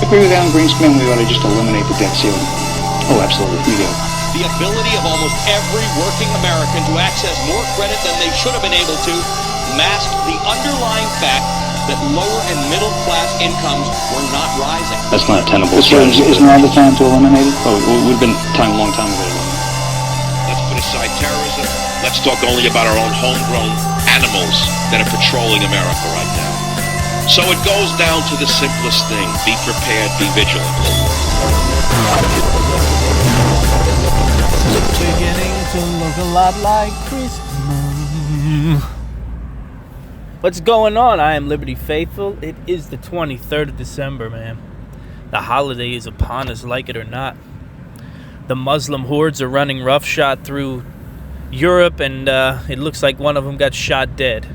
agree with Alan Greenspan, we ought to just eliminate the debt ceiling. Oh, absolutely, we do. The ability of almost every working American to access more credit than they should have been able to masked the underlying fact that lower and middle class incomes were not rising. That's not a tenable strategy. Isn't now the time to eliminate it? Oh, it would have been time a long time ago. Let's put aside terrorism. Let's talk only about our own homegrown animals that are patrolling America right now. So it goes down to the simplest thing. Be prepared, be vigilant. Beginning to look a lot like Christmas. What's going on? I am Liberty Faithful. It is the 23rd of December, man. The holiday is upon us, like it or not. The Muslim hordes are running roughshod through Europe, and it looks like one of them got shot dead.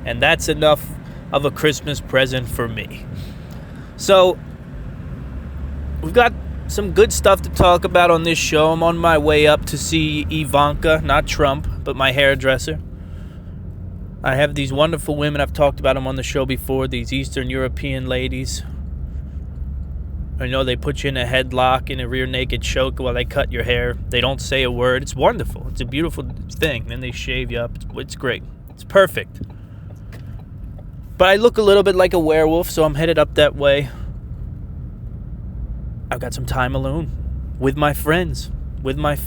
And that's enough of a Christmas present for me. So, we've got some good stuff to talk about on this show. I'm on my way up to see Ivanka, not Trump, but my hairdresser. I have these wonderful women. I've talked about them on the show before, these Eastern European ladies. I know they put you in a headlock in a rear naked choke while they cut your hair. They don't say a word. It's wonderful. It's a beautiful thing. Then they shave you up. It's great. It's perfect. But I look a little bit like a werewolf, so I'm headed up that way. I've got some time alone with my friends, with my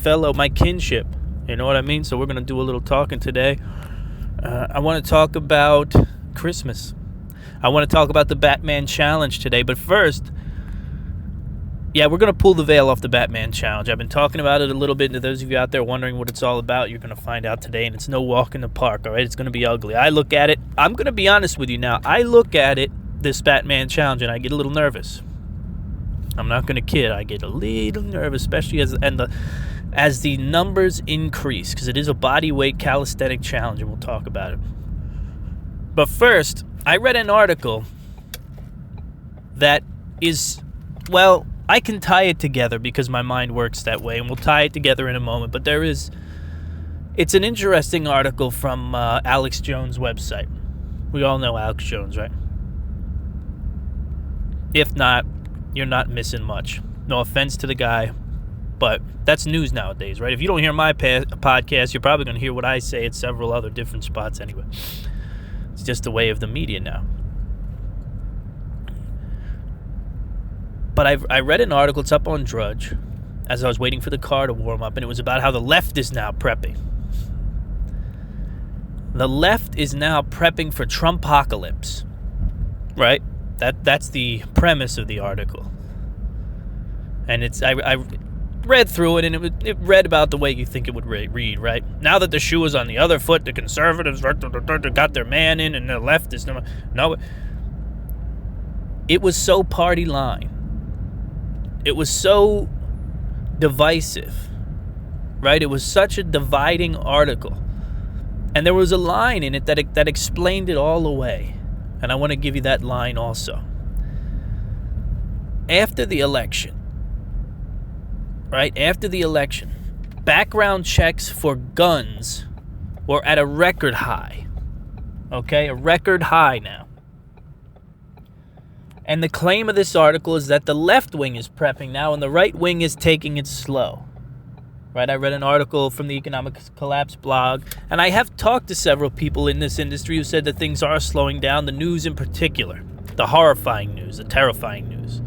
kinship. You know what I mean? So we're going to do a little talking today. I want to talk about Christmas. I want to talk about the Batman Challenge today. But first, we're going to pull the veil off the Batman Challenge. I've been talking about it a little bit. To those of you out there wondering what it's all about, you're going to find out today. And it's no walk in the park, all right? It's going to be ugly. I look at it. I'm going to be honest with you now. I look at it, this Batman Challenge, and I get a little nervous. I'm not going to kid. I get a little nervous, especially as the numbers increase, because it is a body weight calisthenic challenge, and we'll talk about it. But first, I read an article that is, well, I can tie it together because my mind works that way, and we'll tie it together in a moment. But it's an interesting article from Alex Jones' website. We all know Alex Jones, right? If not, you're not missing much. No offense to the guy, but that's news nowadays, right? If you don't hear my podcast, you're probably going to hear what I say at several other different spots anyway. It's just the way of the media now. But I read an article, it's up on Drudge, as I was waiting for the car to warm up, and it was about how the left is now prepping. The left is now prepping for Trumpocalypse, right? That's the premise of the article. And I read through it, and it read about the way you think it would read, right? Now that the shoe is on the other foot, the conservatives got their man in, and the left is no. It was so party line. It was so divisive, right? It was such a dividing article. And there was a line in it that explained it all away. And I want to give you that line also. After the election, right? After the election, background checks for guns were at a record high. Okay? A record high now. And the claim of this article is that the left wing is prepping now and the right wing is taking it slow. Right? I read an article from the Trumpocalypse blog, and I have talked to several people in this industry who said that things are slowing down, the news in particular, the horrifying news, the terrifying news.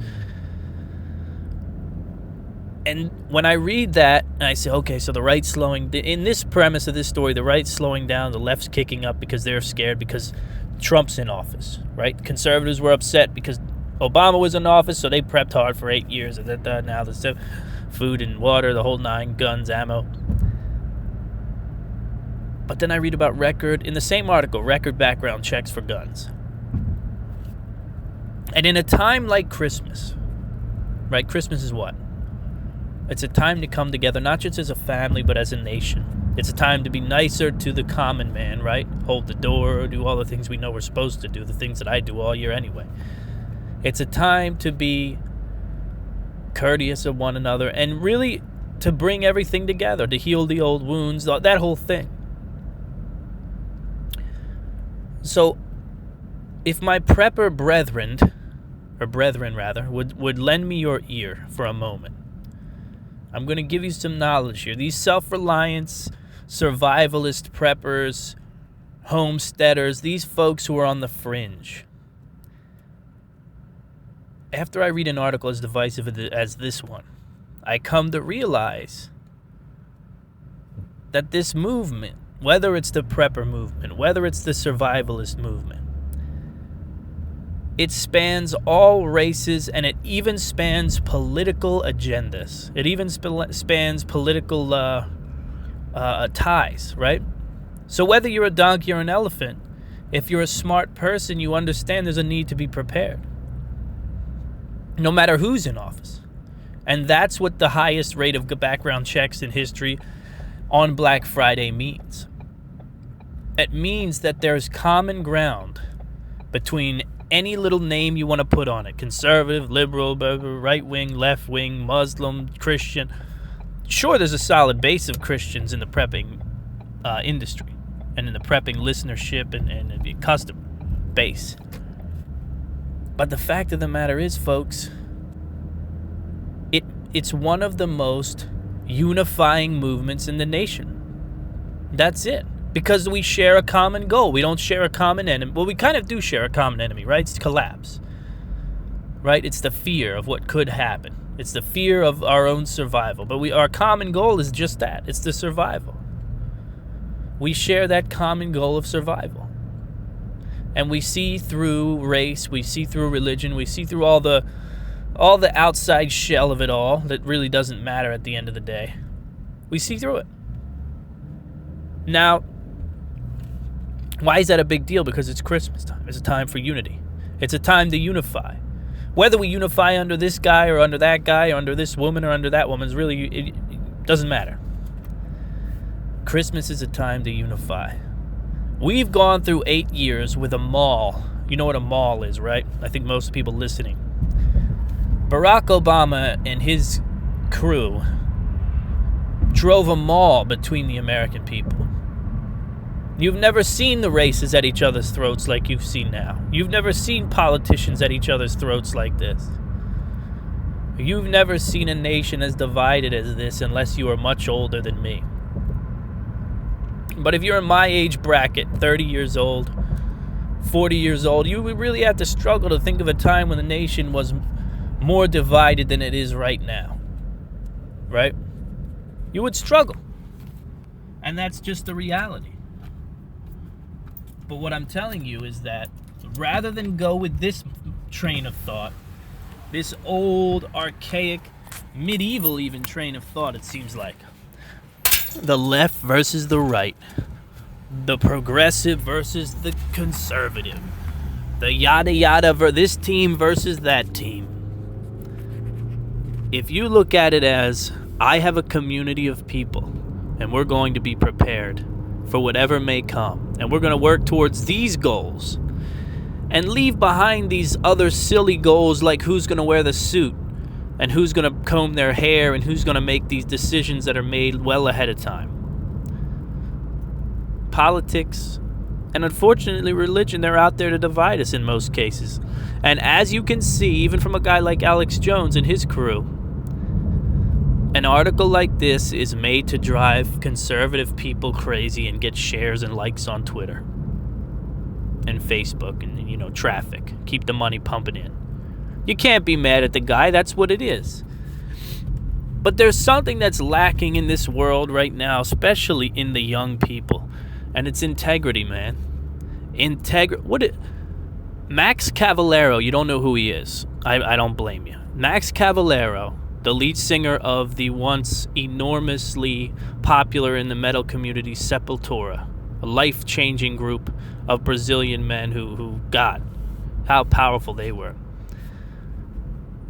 And when I read that, I say, okay, so the right's slowing, in this premise of this story, the right's slowing down, the left's kicking up because they're scared because Trump's in office, right? Conservatives were upset because Obama was in office, so they prepped hard for 8 years, and now there's food and water, the whole nine, guns, ammo. But then I read about in the same article, record background checks for guns. And in a time like Christmas, right? Christmas is what? It's a time to come together, not just as a family, but as a nation. It's a time to be nicer to the common man, right? Hold the door, do all the things we know we're supposed to do, the things that I do all year anyway. It's a time to be courteous of one another and really to bring everything together, to heal the old wounds, that whole thing. So if my prepper brethren or brethren rather, would lend me your ear for a moment. I'm going to give you some knowledge here. These self-reliance, survivalist preppers, homesteaders, these folks who are on the fringe. After I read an article as divisive as this one, I come to realize that this movement, whether it's the prepper movement, whether it's the survivalist movement, it spans all races, and it even spans political agendas. It even spans political ties, right? So whether you're a donkey or an elephant, if you're a smart person, you understand there's a need to be prepared, no matter who's in office. And that's what the highest rate of background checks in history on Black Friday means. It means that there's common ground between any little name you want to put on it: conservative, liberal, right-wing, left-wing, Muslim, Christian. Sure, there's a solid base of Christians in the prepping industry and in the prepping listenership and the customer base. But the fact of the matter is, folks, it's one of the most unifying movements in the nation. That's it. Because we share a common goal. We don't share a common enemy. Well, we kind of do share a common enemy, right? It's collapse. Right? It's the fear of what could happen. It's the fear of our own survival. But our common goal is just that. It's the survival. We share that common goal of survival. And we see through race, we see through religion, we see through all the outside shell of it all that really doesn't matter at the end of the day. We see through it. Now, why is that a big deal? Because it's Christmas time. It's a time for unity. It's a time to unify. Whether we unify under this guy or under that guy or under this woman or under that woman, it doesn't matter. Christmas is a time to unify. We've gone through 8 years with a mall. You know what a mall is, right? I think most people listening. Barack Obama and his crew drove a mall between the American people. You've never seen the races at each other's throats like you've seen now. You've never seen politicians at each other's throats like this. You've never seen a nation as divided as this unless you are much older than me. But if you're in my age bracket, 30 years old, 40 years old, you would really have to struggle to think of a time when the nation was more divided than it is right now. Right? You would struggle. And that's just the reality. But what I'm telling you is that rather than go with this train of thought, this old, archaic, medieval even train of thought, it seems like, the left versus the right, the progressive versus the conservative, the yada yada this team versus that team. If you look at it as, I have a community of people, and we're going to be prepared for whatever may come, and we're going to work towards these goals and leave behind these other silly goals like who's going to wear the suit and who's going to comb their hair and who's going to make these decisions that are made well ahead of time. Politics and unfortunately religion, they're out there to divide us in most cases. And as you can see, even from a guy like Alex Jones and his crew, an article like this is made to drive conservative people crazy and get shares and likes on Twitter and Facebook and, traffic. Keep the money pumping in. You can't be mad at the guy. That's what it is. But there's something that's lacking in this world right now, especially in the young people. And it's integrity, man. Max Cavalera, you don't know who he is. I don't blame you. Max Cavalera, the lead singer of the once enormously popular in the metal community Sepultura, a life-changing group of Brazilian men who got how powerful they were.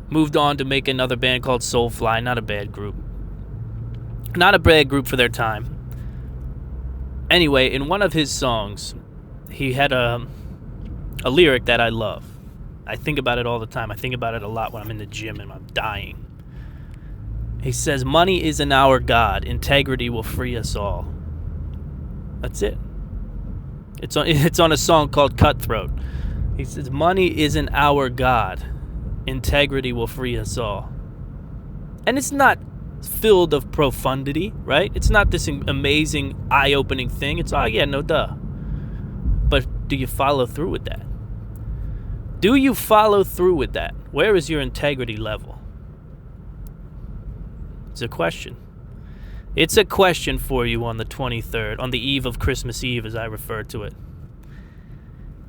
Moved on to make another band called Soulfly, not a bad group. Not a bad group for their time. Anyway, in one of his songs, he had a lyric that I love. I think about it all the time. I think about it a lot when I'm in the gym and I'm dying. He says, "Money isn't our God. Integrity will free us all." That's it. It's on a song called Cutthroat. He says, "Money isn't our God. integrity will free us all. And it's not filled of profundity, right? It's not this amazing, eye-opening thing. It's, oh, yeah, no duh. But do you follow through with that? Do you follow through with that? Where is your integrity level? It's a question. It's a question for you on the 23rd, on the eve of Christmas Eve, as I refer to it.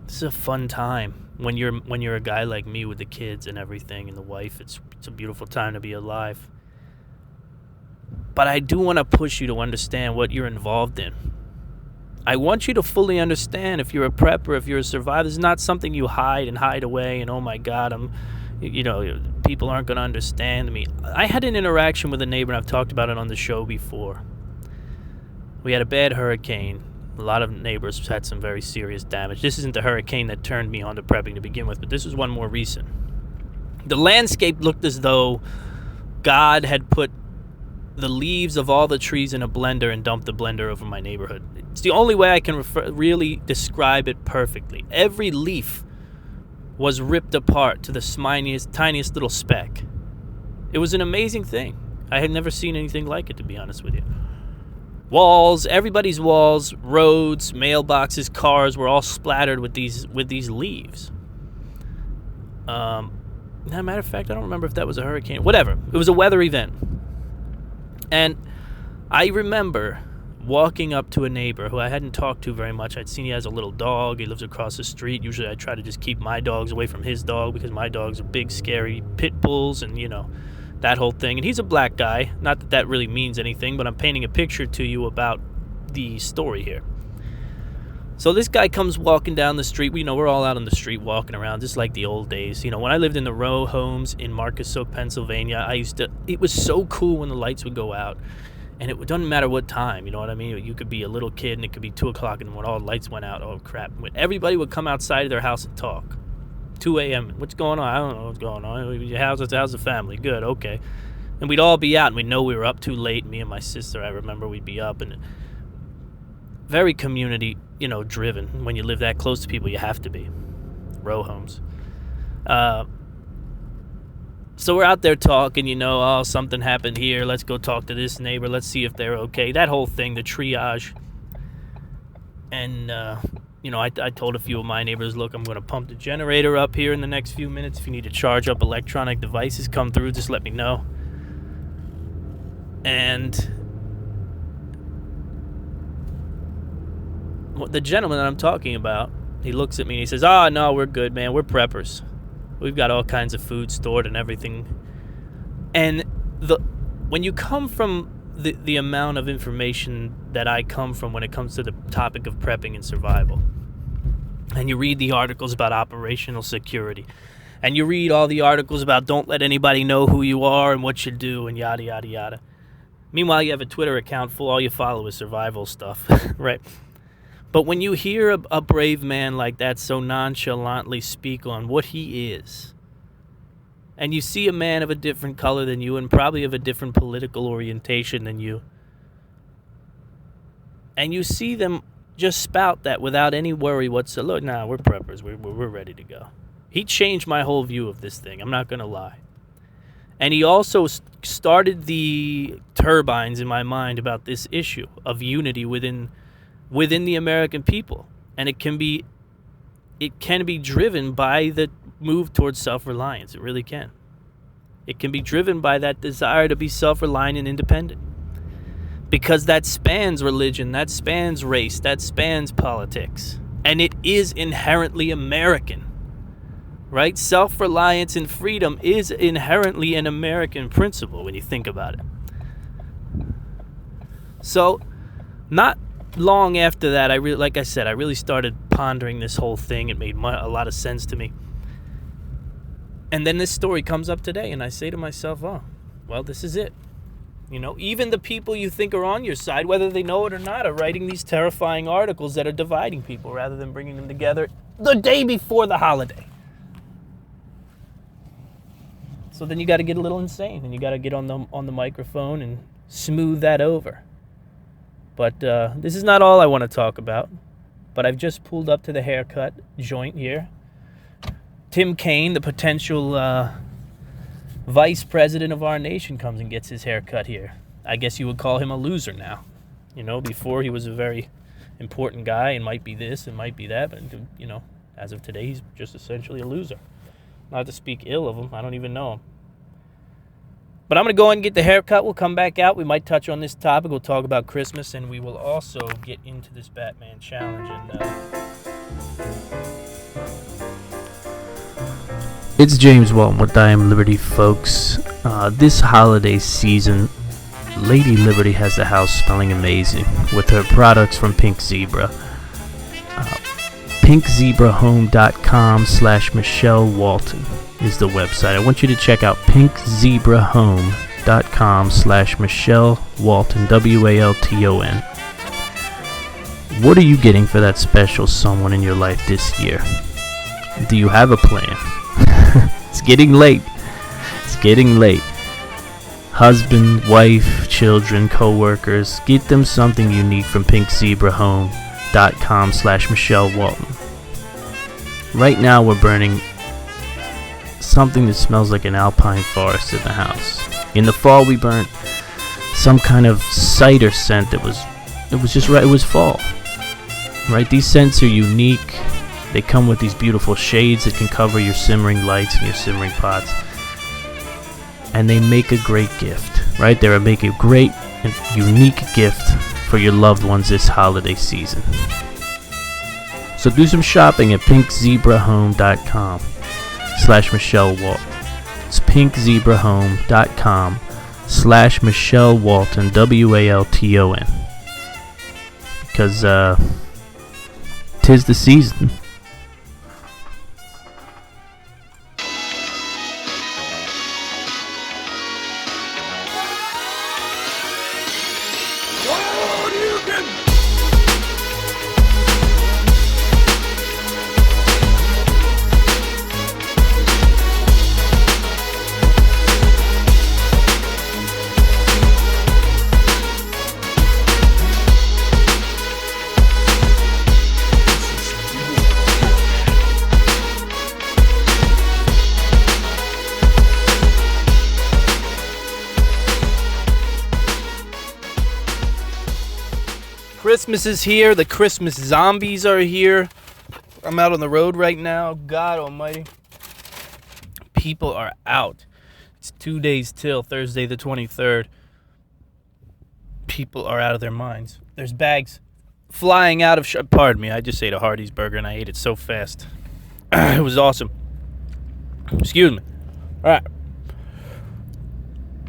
This is a fun time when you're a guy like me with the kids and everything and the wife. It's a beautiful time to be alive. But I do want to push you to understand what you're involved in. I want you to fully understand, if you're a prepper, if you're a survivor, this is not something you hide and hide away and, oh my God, people aren't going to understand me. I had an interaction with a neighbor, and I've talked about it on the show before. We had a bad hurricane. A lot of neighbors had some very serious damage. This isn't the hurricane that turned me on to prepping to begin with, but this was one more recent. The landscape looked as though God had put the leaves of all the trees in a blender and dumped the blender over my neighborhood. It's the only way I can really describe it perfectly. Every leaf was ripped apart to the tiniest little speck. It was an amazing thing. I had never seen anything like it, to be honest with you. Walls, everybody's walls, roads, mailboxes, cars were all splattered with these leaves. As a matter of fact, I don't remember if that was a hurricane. Whatever. It was a weather event. And I remember walking up to a neighbor who I hadn't talked to very much. I'd seen he has a little dog. He lives across the street. Usually I try to just keep my dogs away from his dog because my dogs are big, scary pit bulls and, that whole thing. And he's a black guy. Not that that really means anything, but I'm painting a picture to you about the story here. So this guy comes walking down the street. We're all out on the street walking around just like the old days. When I lived in the row homes in Marcus, Pennsylvania, it was so cool when the lights would go out. And it doesn't matter what time, you know what I mean? You could be a little kid and it could be 2 o'clock and when all the lights went out, oh crap. Everybody would come outside of their house and talk. 2 a.m. What's going on? I don't know what's going on. How's the family? Good, okay. And we'd all be out and we'd know we were up too late. Me and my sister, I remember we'd be up and very community, driven. When you live that close to people, you have to be. Row homes. So we're out there talking, oh, something happened here. Let's go talk to this neighbor. Let's see if they're okay. That whole thing, the triage. And, I told a few of my neighbors, look, I'm going to pump the generator up here in the next few minutes. If you need to charge up electronic devices, come through, just let me know. And the gentleman that I'm talking about, he looks at me and he says, oh, no, we're good, man. We're preppers. We've got all kinds of food stored and everything. And when you come from the amount of information that I come from when it comes to the topic of prepping and survival, and you read the articles about operational security, and you read all the articles about don't let anybody know who you are and what you do and yada, yada, yada. Meanwhile, you have a Twitter account full, all you follow is survival stuff, right? But when you hear a brave man like that so nonchalantly speak on what he is, and you see a man of a different color than you and probably of a different political orientation than you, and you see them just spout that without any worry whatsoever, look, nah, we're preppers, we're ready to go. He changed my whole view of this thing, I'm not going to lie. And he also started the turbines in my mind about this issue of unity within the American people, and it can be driven by the move towards self-reliance. It really can. It can be driven by that desire to be self-reliant and independent, because that spans religion, that spans race, that spans politics, and it is inherently American, right? Self-reliance and freedom is inherently an American principle when you think about it. So, not long after that, I really started pondering this whole thing. It made a lot of sense to me. And then this story comes up today, and I say to myself, oh, well, this is it. Even the people you think are on your side, whether they know it or not, are writing these terrifying articles that are dividing people rather than bringing them together the day before the holiday. So then you got to get a little insane, and you got to get on the microphone and smooth that over. But this is not all I want to talk about. But I've just pulled up to the haircut joint here. Tim Kaine, the potential vice president of our nation comes and gets his hair cut here. I guess you would call him a loser now. You know, before he was a very important guy and might be this and might be that, but, you know, as of today, he's just essentially a loser. Not to speak ill of him. I don't even know him. But I'm going to go ahead and get the haircut. We'll come back out. We might touch on this topic. We'll talk about Christmas, and we will also get into this Batman challenge. It's James Walton with I Am Liberty, folks. This holiday season, Lady Liberty has the house smelling amazing with her products from Pink Zebra. pinkzebrahome.com/Michelle Walton is the website. I want you to check out pinkzebrahome.com/Michelle Walton, WALTON. What are you getting for that special someone in your life this year? Do you have a plan? It's getting late. It's getting late. Husband, wife, children, co-workers, get them something unique from pinkzebrahome.com/Michelle Walton. Right now we're burning something that smells like an alpine forest in the house. In the fall we burnt some kind of cider scent that was just right. It was fall. Right? These scents are unique. They come with these beautiful shades that can cover your simmering lights and your simmering pots. And they make a great gift, right? They make a great and unique gift for your loved ones this holiday season. So do some shopping at pinkzebrahome.com/Michelle Walton. It's pinkzebrahome.com/Michelle Walton, WALTON. Because, 'tis the season. Christmas is here. The Christmas zombies are here. I'm out on the road right now. God almighty. People are out. It's 2 days till Thursday the 23rd. People are out of their minds. There's bags flying out of... Pardon me, I just ate a Hardee's burger and I ate it so fast. It was awesome. Excuse me. All right.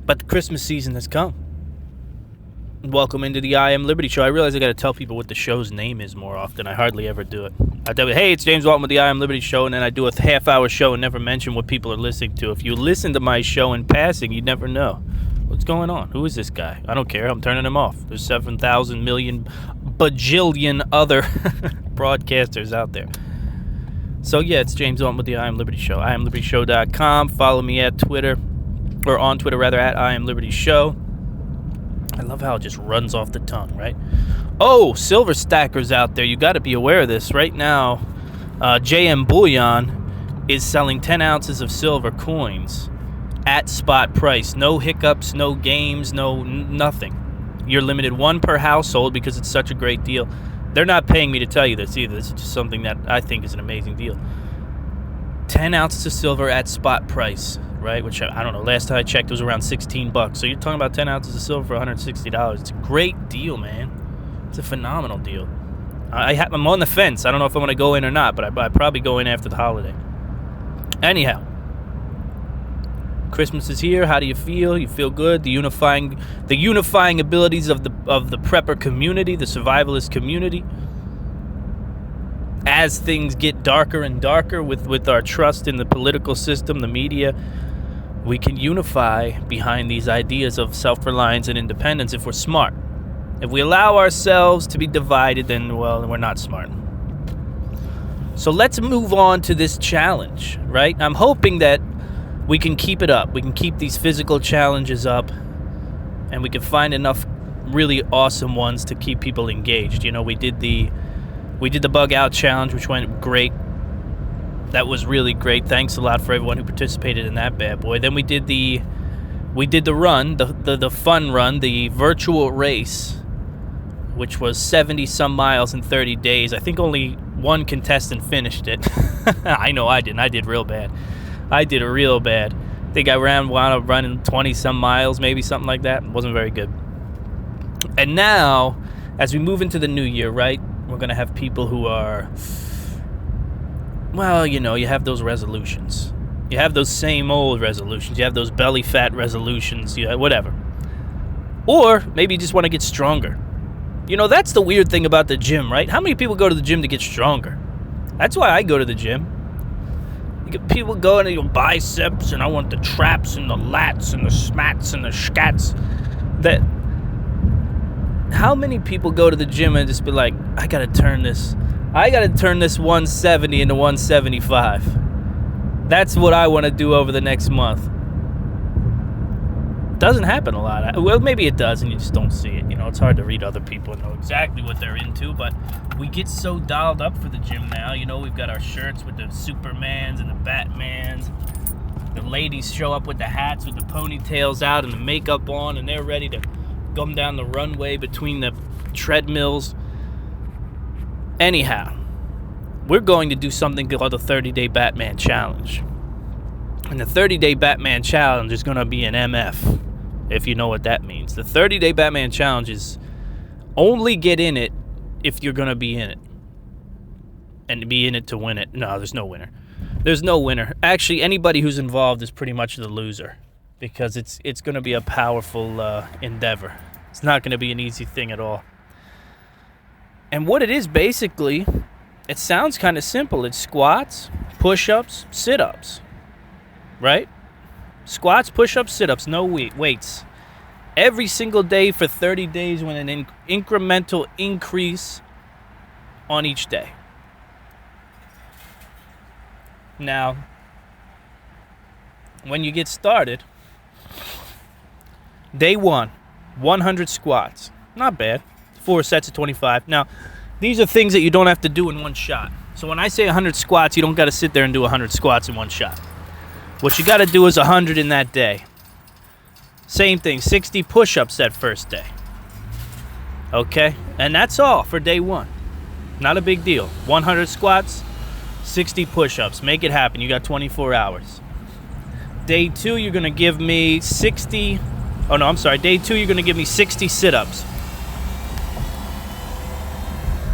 But the Christmas season has come. Welcome into the I Am Liberty Show. I realize I got to tell people what the show's name is more often. I hardly ever do it. I tell you, hey, it's James Walton with the I Am Liberty Show, and then I do a half-hour show and never mention what people are listening to. If you listen to my show in passing, you'd never know. What's going on? Who is this guy? I don't care. I'm turning him off. There's 7,000 million bajillion other broadcasters out there. So, yeah, it's James Walton with the I Am Liberty Show. IamLibertyShow.com. Follow me at Twitter, or on Twitter, rather, at I Am Liberty Show. I love how it just runs off the tongue, right? Oh, silver stackers out there. You got to be aware of this. Right now, JM Bullion is selling 10 ounces of silver coins at spot price. No hiccups, no games, nothing. You're limited one per household because it's such a great deal. They're not paying me to tell you this either. This is just something that I think is an amazing deal. 10 ounces of silver at spot price. Right, which I don't know. Last time I checked, it was around $16. So you're talking about 10 ounces of silver for $160. It's a great deal, man. It's a phenomenal deal. I'm on the fence. I don't know if I'm going to go in or not, but I probably go in after the holiday. Anyhow, Christmas is here. How do you feel? You feel good? The unifying abilities of the prepper community, the survivalist community. As things get darker and darker with our trust in the political system, the media, we can unify behind these ideas of self-reliance and independence if we're smart. If we allow ourselves to be divided, then, well, we're not smart. So let's move on to this challenge, right? I'm hoping that we can keep it up. We can keep these physical challenges up, and we can find enough really awesome ones to keep people engaged. You know, we did the bug out challenge, which went great. That was really great. Thanks a lot for everyone who participated in that bad boy. Then we did the run, the fun run, the virtual race, which was 70 some miles in 30 days. I think only one contestant finished it. I know I didn't. I did real bad. I did real bad. I think I wound up running 20 some miles, maybe something like that. It wasn't very good. And now, as we move into the new year, right, we're going to have people who are, well, you know, you have those resolutions. You have those same old resolutions. You have those belly fat resolutions, whatever. Or maybe you just want to get stronger. You know, that's the weird thing about the gym, right? How many people go to the gym to get stronger? That's why I go to the gym. You get people going to your biceps, and I want the traps and the lats and the smats and the scats. How many people go to the gym and just be like, I gotta turn this 170 into 175. That's what I want to do over the next month. Doesn't happen a lot. Well, maybe it does, and you just don't see it. You know, it's hard to read other people and know exactly what they're into, but we get so dialed up for the gym now. You know, we've got our shirts with the Supermans and the Batmans. The ladies show up with the hats with the ponytails out and the makeup on, and they're ready to come down the runway between the treadmills. Anyhow, we're going to do something called the 30-Day Batman Challenge. And the 30-Day Batman Challenge is going to be an MF, if you know what that means. The 30-Day Batman Challenge is only get in it if you're going to be in it. And be in it to win it. No, there's no winner. There's no winner. Actually, anybody who's involved is pretty much the loser, because it's going to be a powerful endeavor. It's not going to be an easy thing at all. And what it is, basically, it sounds kind of simple. It's squats, push-ups, sit-ups. Right? Squats, push-ups, sit-ups, no weights. Every single day for 30 days with an incremental increase on each day. Now, when you get started, day 1, 100 squats. Not bad. 4 sets of 25. Now, these are things that you don't have to do in one shot. So when I say 100 squats, you don't got to sit there and do 100 squats in one shot. What you got to do is 100 in that day. Same thing, 60 push-ups that first day. Okay? And that's all for day 1. Not a big deal. 100 squats, 60 push-ups. Make it happen. You got 24 hours. Day 2, you're going to give me 60... Oh, no, I'm sorry. Day 2, you're going to give me 60 sit-ups.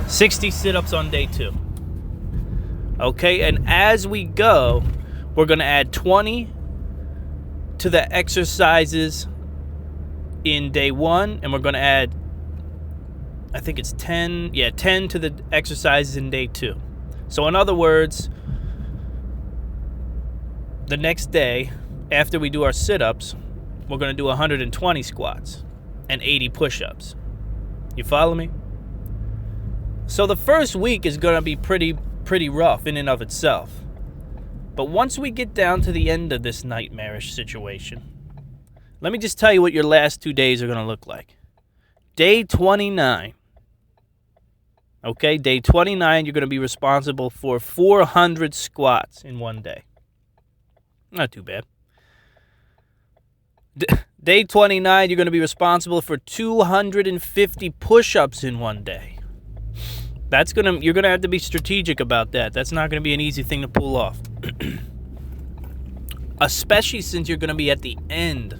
60 sit-ups on day 2. Okay? And as we go, we're going to add 20 to the exercises in day 1, and we're going to add, I think it's 10 to the exercises in day 2. So in other words, the next day, after we do our sit-ups, we're going to do 120 squats and 80 push-ups. You follow me? So the first week is going to be pretty rough in and of itself. But once we get down to the end of this nightmarish situation, let me just tell you what your last 2 days are going to look like. Day 29. Okay, day 29, you're going to be responsible for 400 squats in one day. Not too bad. Day 29, you're going to be responsible for 250 push-ups in one day. You're going to have to be strategic about that. That's not going to be an easy thing to pull off. Especially since you're going to be at the end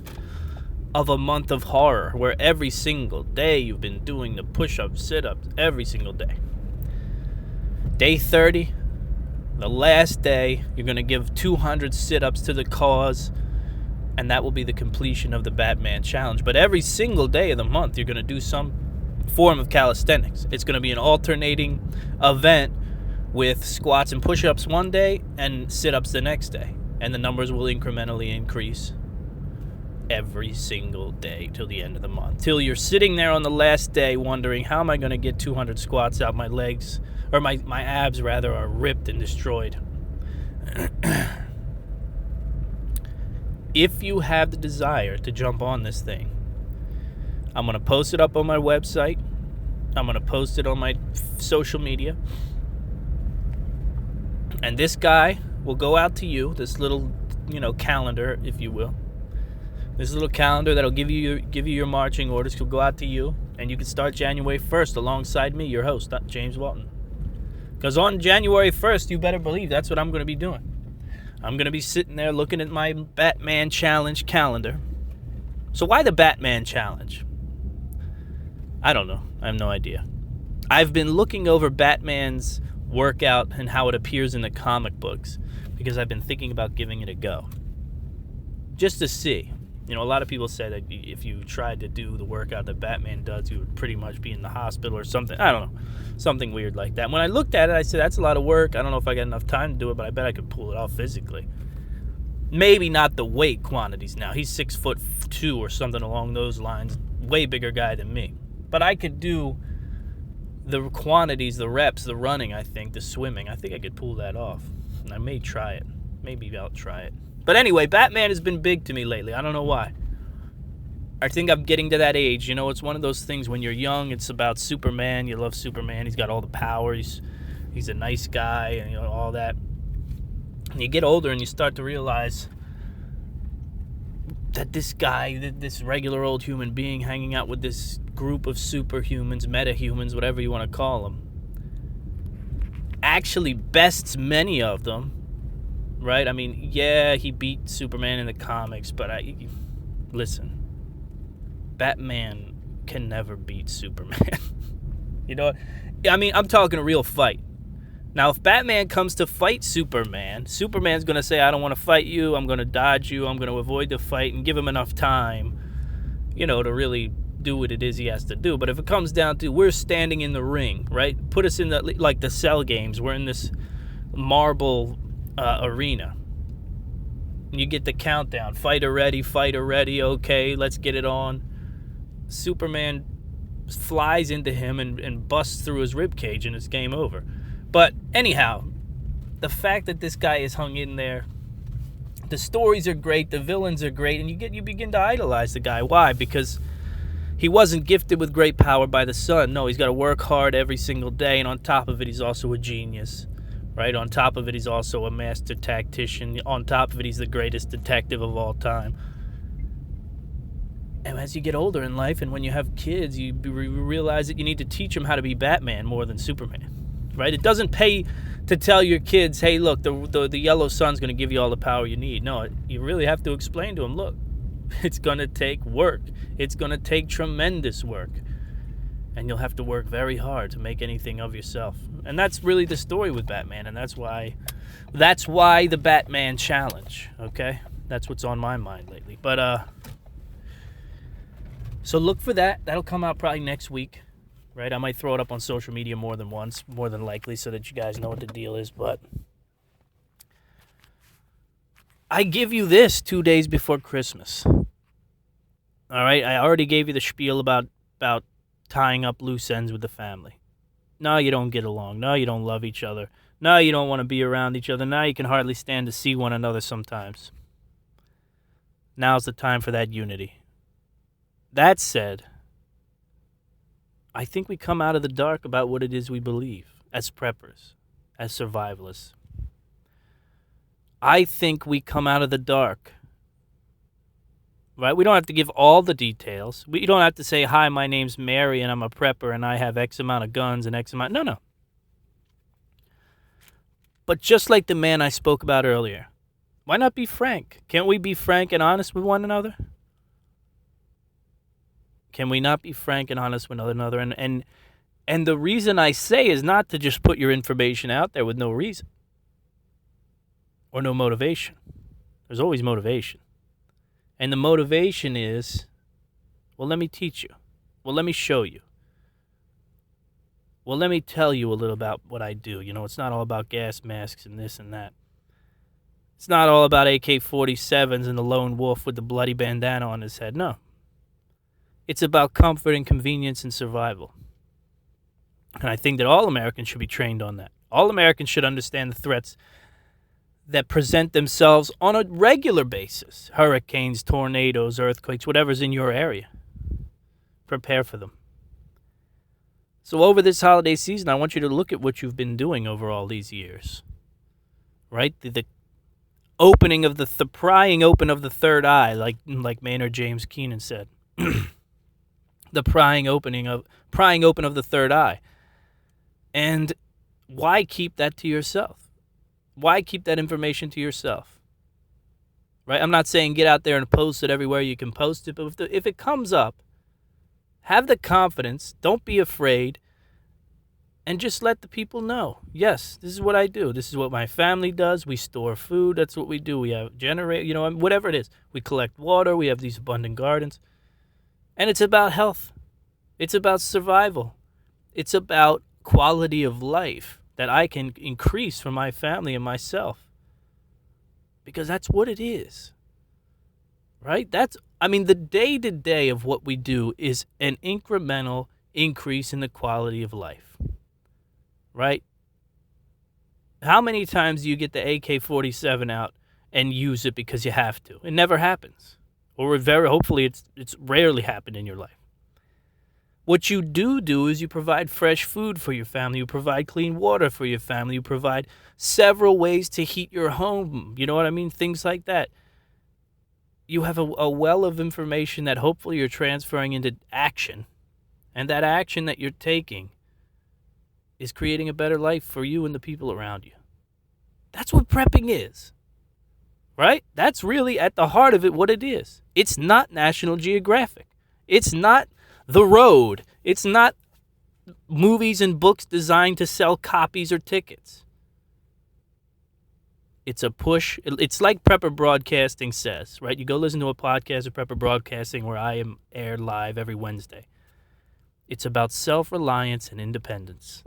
of a month of horror, where every single day you've been doing the push-ups, sit-ups, every single day. Day 30, the last day, you're going to give 200 sit-ups to the cause, and that will be the completion of the Batman Challenge. But every single day of the month, you're going to do some form of calisthenics. It's going to be an alternating event with squats and push-ups one day and sit-ups the next day. And the numbers will incrementally increase every single day till the end of the month. Till you're sitting there on the last day wondering, how am I going to get 200 squats out? My legs, or my abs rather, are ripped and destroyed. If you have the desire to jump on this thing, I'm going to post it up on my website. I'm going to post it on my social media. And this guy will go out to you, this little, calendar, if you will. This little calendar that'll give you your marching orders will go out to you, and you can start January 1st alongside me, your host, James Walton. Because on January 1st, you better believe that's what I'm going to be doing. I'm going to be sitting there looking at my Batman Challenge calendar. So why the Batman Challenge? I don't know. I have no idea. I've been looking over Batman's workout and how it appears in the comic books because I've been thinking about giving it a go. Just to see. A lot of people say that if you tried to do the workout that Batman does, you would pretty much be in the hospital or something. I don't know. Something weird like that. When I looked at it, I said, that's a lot of work. I don't know if I got enough time to do it, but I bet I could pull it off physically. Maybe not the weight quantities now. He's 6'2" or something along those lines. Way bigger guy than me. But I could do the quantities, the reps, the running, I think, the swimming. I think I could pull that off. And I may try it. Maybe I'll try it. But anyway, Batman has been big to me lately. I don't know why. I think I'm getting to that age. It's one of those things when you're young, it's about Superman. You love Superman. He's got all the power. He's a nice guy and all that. And you get older and you start to realize that this guy, this regular old human being hanging out with this group of superhumans, metahumans, whatever you want to call them, actually bests many of them. Right? I mean, yeah, he beat Superman in the comics, but listen, Batman can never beat Superman. I'm talking a real fight. Now, if Batman comes to fight Superman, Superman's going to say, I don't want to fight you, I'm going to dodge you, I'm going to avoid the fight and give him enough time, to really do what it is he has to do. But if it comes down to we're standing in the ring, right? Put us in the Cell games. We're in this marble arena. You get the countdown. Fighter ready, okay, let's get it on. Superman flies into him and busts through his ribcage and it's game over. But anyhow, the fact that this guy is hung in there, the stories are great, the villains are great, and you begin to idolize the guy. Why? Because he wasn't gifted with great power by the sun. No, he's got to work hard every single day, and on top of it, he's also a genius. Right? On top of it, he's also a master tactician. On top of it, he's the greatest detective of all time. And as you get older in life and when you have kids, you realize that you need to teach them how to be Batman more than Superman. Right? It doesn't pay to tell your kids, hey, look, the yellow sun's going to give you all the power you need. No, you really have to explain to them, look, it's going to take work. It's going to take tremendous work. And you'll have to work very hard to make anything of yourself. And that's really the story with Batman, and that's why the Batman Challenge, okay? That's what's on my mind lately. But so look for that. That'll come out probably next week, right? I might throw it up on social media more than once, more than likely, so that you guys know what the deal is. But I give you this 2 days before Christmas. All right? I already gave you the spiel about tying up loose ends with the family. No, you don't get along. No, you don't love each other. No, you don't want to be around each other. Now you can hardly stand to see one another sometimes. Now's the time for that unity. That said, I think we come out of the dark about what it is we believe as preppers, as survivalists. I think we come out of the dark. Right? We don't have to give all the details. You don't have to say, hi, my name's Mary, and I'm a prepper, and I have X amount of guns and X amount. No. But just like the man I spoke about earlier, why not be frank? Can't we be frank and honest with one another? Can we not be frank and honest with one another? And the reason I say is not to just put your information out there with no reason or no motivation. There's always motivation. And the motivation is, well, let me teach you. Well, let me show you. Well, let me tell you a little about what I do. It's not all about gas masks and this and that. It's not all about AK-47s and the lone wolf with the bloody bandana on his head. No. It's about comfort and convenience and survival. And I think that all Americans should be trained on that. All Americans should understand the threats that present themselves on a regular basis. Hurricanes, tornadoes, earthquakes, whatever's in your area. Prepare for them. So over this holiday season, I want you to look at what you've been doing over all these years. right? The opening of the prying open of the third eye, like Maynard James Keenan said. The prying open of the third eye. And why keep that to yourself? Why keep that information to yourself? Right? I'm not saying get out there and post it everywhere you can post it, but if it comes up, have the confidence, don't be afraid, and just let the people know. Yes, this is what I do. This is what my family does. We store food. That's what we do. We have whatever it is. We collect water. We have these abundant gardens. And it's about health. It's about survival. It's about quality of life that I can increase for my family and myself. Because that's what it is. Right? The day-to-day of what we do is an incremental increase in the quality of life. Right? How many times do you get the AK-47 out and use it because you have to? It never happens. Or hopefully it's rarely happened in your life. What you do is you provide fresh food for your family. You provide clean water for your family. You provide several ways to heat your home. You know what I mean? Things like that. You have a well of information that hopefully you're transferring into action. And that action that you're taking is creating a better life for you and the people around you. That's what prepping is. Right? That's really at the heart of it what it is. It's not National Geographic. It's not The Road. It's not movies and books designed to sell copies or tickets. It's a push. It's like Prepper Broadcasting says, right? You go listen to a podcast of Prepper Broadcasting where I am aired live every Wednesday. It's about self-reliance and independence.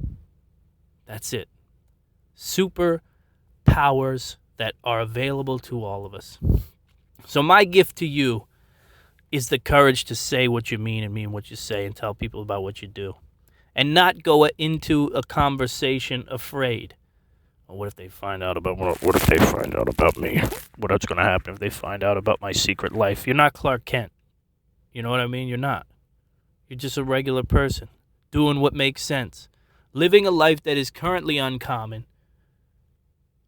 That's it. Superpowers that are available to all of us. So my gift to you is the courage to say what you mean and mean what you say and tell people about what you do. And not go into a conversation afraid. Well, what if they find out about what if they find out about me? What's going to happen if they find out about my secret life? You're not Clark Kent. You know what I mean? You're not. You're just a regular person doing what makes sense. Living a life that is currently uncommon,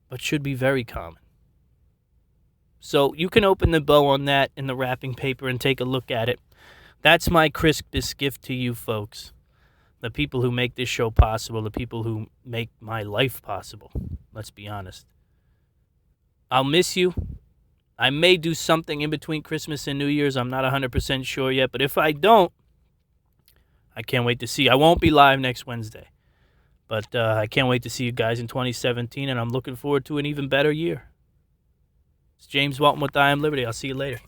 but should be very common. So you can open the bow on that in the wrapping paper and take a look at it. That's my Christmas gift to you folks. The people who make this show possible, the people who make my life possible. Let's be honest. I'll miss you. I may do something in between Christmas and New Year's. I'm not 100% sure yet, but if I don't, I can't wait to see you. I won't be live next Wednesday, but I can't wait to see you guys in 2017, and I'm looking forward to an even better year. It's James Walton with I Am Liberty. I'll see you later.